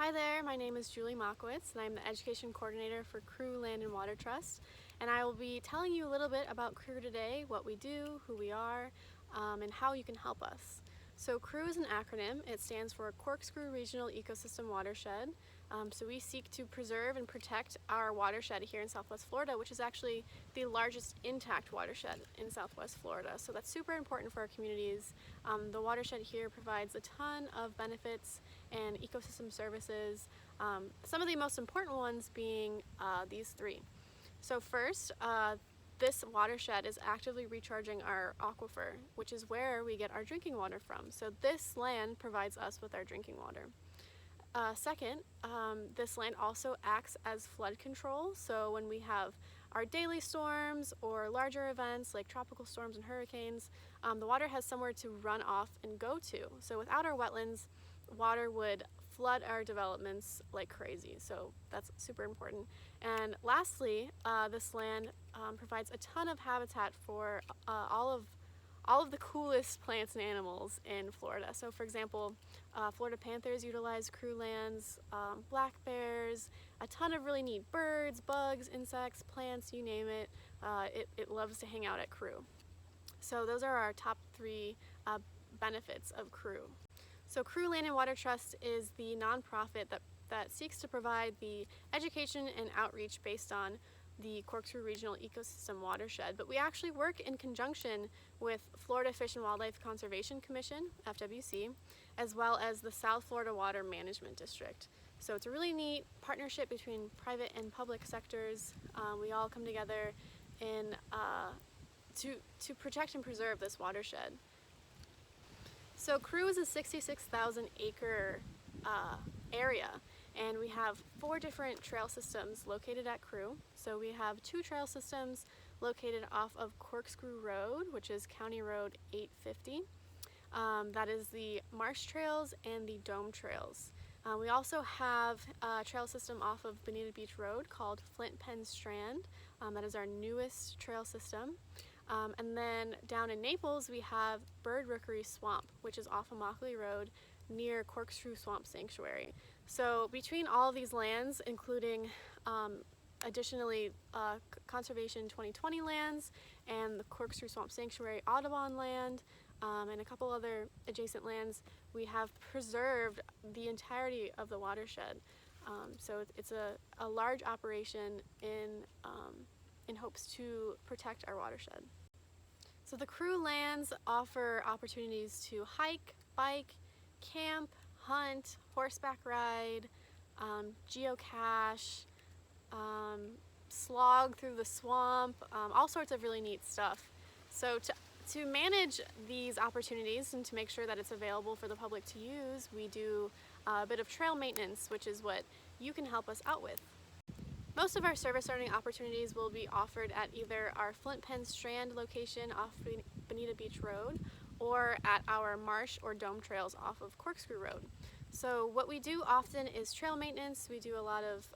Hi there, my name is Julie Mockowitz and I'm the Education Coordinator for Crew Land and Water Trust, and I will be telling you a little bit about Crew today, what we do, who we are, and how you can help us. So Crew is an acronym. It stands for Corkscrew Regional Ecosystem Watershed. So we seek to preserve and protect our watershed here in Southwest Florida, which is actually the largest intact watershed in Southwest Florida. So that's super important for our communities. The watershed here provides a ton of benefits and ecosystem services, some of the most important ones being these three. So first, this watershed is actively recharging our aquifer, which is where we get our drinking water from. So this land provides us with our drinking water. Second, this land also acts as flood control. So when we have our daily storms or larger events like tropical storms and hurricanes, the water has somewhere to run off and go to. So without our wetlands, water would flood our developments like crazy. So that's super important. And lastly, this land provides a ton of habitat for all of the coolest plants and animals in Florida. So for example, Florida panthers utilize Crew lands, black bears, a ton of really neat birds, bugs, insects, plants, you name it. It loves to hang out at Crew. So those are our top three benefits of Crew. So Crew Land and Water Trust is the nonprofit that seeks to provide the education and outreach based on the Corkscrew Regional Ecosystem Watershed, but we actually work in conjunction with Florida Fish and Wildlife Conservation Commission, FWC, as well as the South Florida Water Management District. So it's a really neat partnership between private and public sectors. We all come together to protect and preserve this watershed. So Crew is a 66,000 acre area, and we have 4 different trail systems located at Crew. So we have 2 trail systems located off of Corkscrew Road, which is County Road 850. That is the Marsh Trails and the Dome Trails. We also have a trail system off of Bonita Beach Road called Flint Pen Strand. That is our newest trail system. And then down in Naples, we have Bird Rookery Swamp, which is off of Mockley Road near Corkscrew Swamp Sanctuary. So between all of these lands, including additionally Conservation 2020 lands and the Corkscrew Swamp Sanctuary Audubon land, and a couple other adjacent lands, we have preserved the entirety of the watershed. So it's a large operation in hopes to protect our watershed. So the Crew lands offer opportunities to hike, bike, camp, hunt, horseback ride, geocache, slog through the swamp, all sorts of really neat stuff. So to manage these opportunities and to make sure that it's available for the public to use, we do a bit of trail maintenance, which is what you can help us out with. Most of our service learning opportunities will be offered at either our Flint Pen Strand location off Bonita Beach Road or at our Marsh or Dome Trails off of Corkscrew Road. So what we do often is trail maintenance. We do a lot of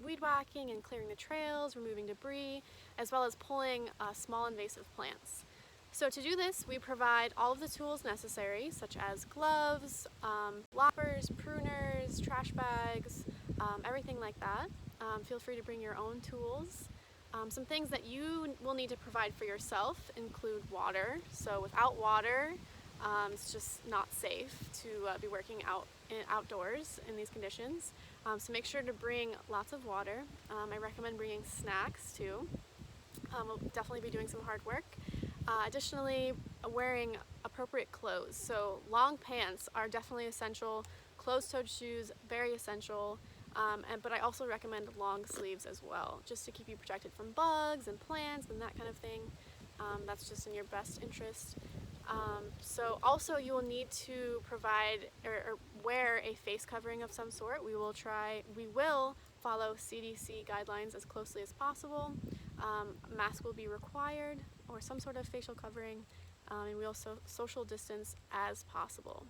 weed whacking and clearing the trails, removing debris, as well as pulling small invasive plants. So to do this, we provide all of the tools necessary, such as gloves, loppers, pruners, trash bags, everything like that. Feel free to bring your own tools. Some things that you will need to provide for yourself include water. So without water, it's just not safe to be working outdoors in these conditions. So make sure to bring lots of water. I recommend bringing snacks too. We'll definitely be doing some hard work. Additionally, wearing appropriate clothes. So long pants are definitely essential. Closed-toed shoes, very essential. But I also recommend long sleeves as well, just to keep you protected from bugs and plants and that kind of thing. That's just in your best interest. So also you will need to provide or wear a face covering of some sort. We will follow CDC guidelines as closely as possible. A mask will be required or some sort of facial covering, and we also social distance as possible.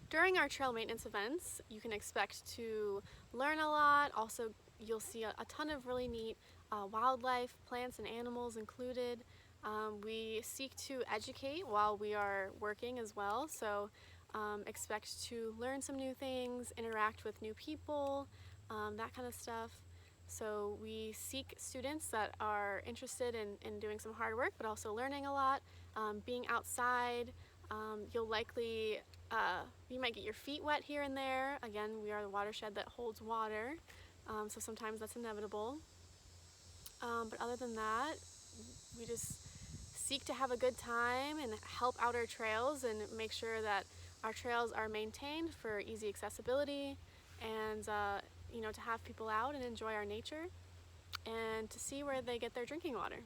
During our trail maintenance events, you can expect to learn a lot. Also, you'll see a ton of really neat wildlife, plants and animals included. We seek to educate while we are working as well. So expect to learn some new things, interact with new people, that kind of stuff. So we seek students that are interested in doing some hard work but also learning a lot, being outside. You'll likely, you might get your feet wet here and there. Again, we are the watershed that holds water, so sometimes that's inevitable. But other than that, we just seek to have a good time and help out our trails and make sure that our trails are maintained for easy accessibility and to have people out and enjoy our nature and to see where they get their drinking water.